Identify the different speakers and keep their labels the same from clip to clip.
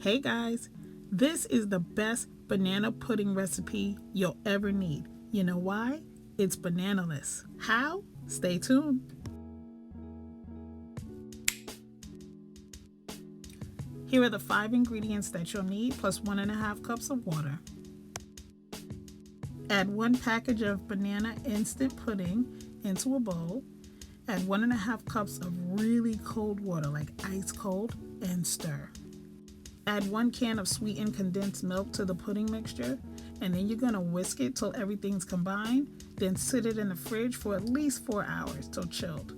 Speaker 1: Hey guys, this is the best banana pudding recipe you'll ever need. You know why? It's banana-less. How? Stay tuned. Here are the 5 ingredients that you'll need, plus 1.5 cups of water. Add 1 package of banana instant pudding into a bowl. Add 1.5 cups of really cold water, like ice cold, and stir. Add 1 can of sweetened condensed milk to the pudding mixture, and then you're going to whisk it till everything's combined, then sit it in the fridge for at least 4 hours till chilled.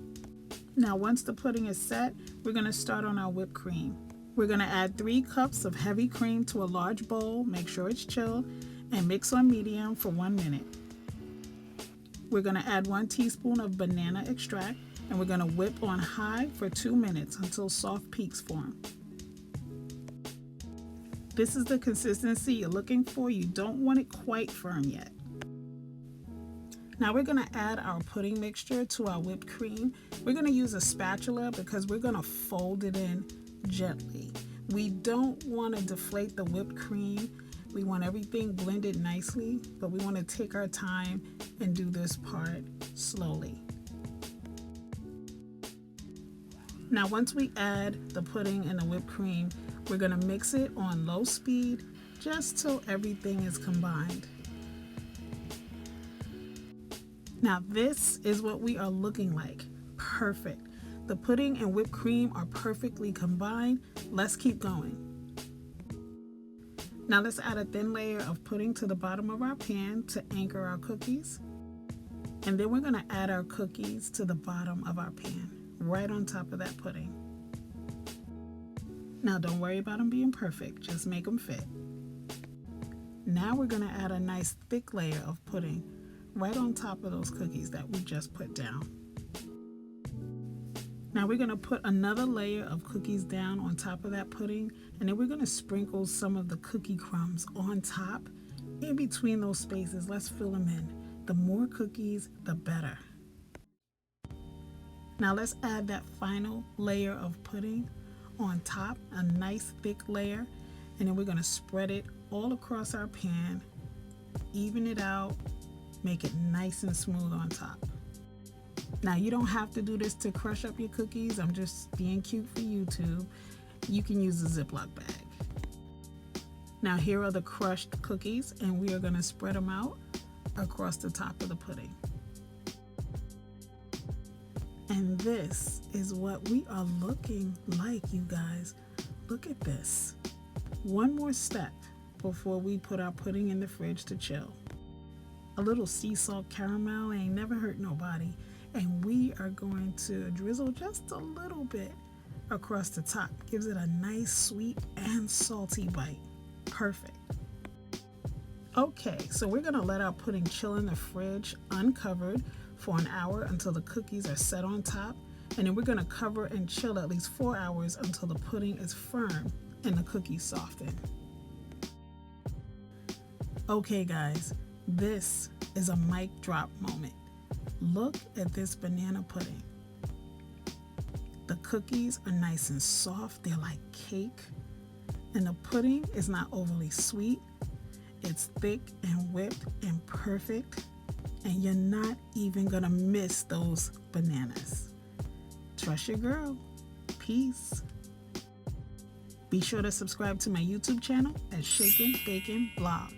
Speaker 1: Now once the pudding is set, we're going to start on our whipped cream. We're going to add 3 cups of heavy cream to a large bowl, make sure it's chilled, and mix on medium for 1 minute. We're going to add 1 teaspoon of banana extract, and we're going to whip on high for 2 minutes until soft peaks form. This is the consistency you're looking for. You don't want it quite firm yet. Now we're going to add our pudding mixture to our whipped cream. We're going to use a spatula because we're going to fold it in gently. We don't want to deflate the whipped cream. We want everything blended nicely, but we want to take our time and do this part slowly. Now once we add the pudding and the whipped cream, we're going to mix it on low speed just till everything is combined. Now this is what we are looking like. Perfect. The pudding and whipped cream are perfectly combined. Let's keep going. Now let's add a thin layer of pudding to the bottom of our pan to anchor our cookies. And then we're going to add our cookies to the bottom of our pan, right on top of that pudding. Now don't worry about them being perfect, just make them fit. Now we're going to add a nice thick layer of pudding right on top of those cookies that we just put down. Now we're going to put another layer of cookies down on top of that pudding, and then we're going to sprinkle some of the cookie crumbs on top in between those spaces. Let's fill them in. The more cookies, the better. Now let's add that final layer of pudding on top, a nice thick layer, and then we're going to spread it all across our pan, even it out, make it nice and smooth on top. Now you don't have to do this to crush up your cookies. I'm just being cute for YouTube. You can use a Ziploc bag. Now here are the crushed cookies, and we are going to spread them out across the top of the pudding. And this is what we are looking like, you guys. Look at this. One more step before we put our pudding in the fridge to chill. A little sea salt caramel ain't never hurt nobody. And we are going to drizzle just a little bit across the top. Gives it a nice sweet and salty bite. Perfect. Okay, so we're gonna let our pudding chill in the fridge uncovered for an hour until the cookies are set on top, and then we're going to cover and chill at least 4 hours until the pudding is firm and the cookies soften. Okay guys, this is a mic drop moment. Look at this banana pudding. The cookies are nice and soft, they're like cake, and the pudding is not overly sweet. It's thick and whipped and perfect. And you're not even gonna miss those bananas. Trust your girl. Peace. Be sure to subscribe to my YouTube channel at Shaken Baken Blog.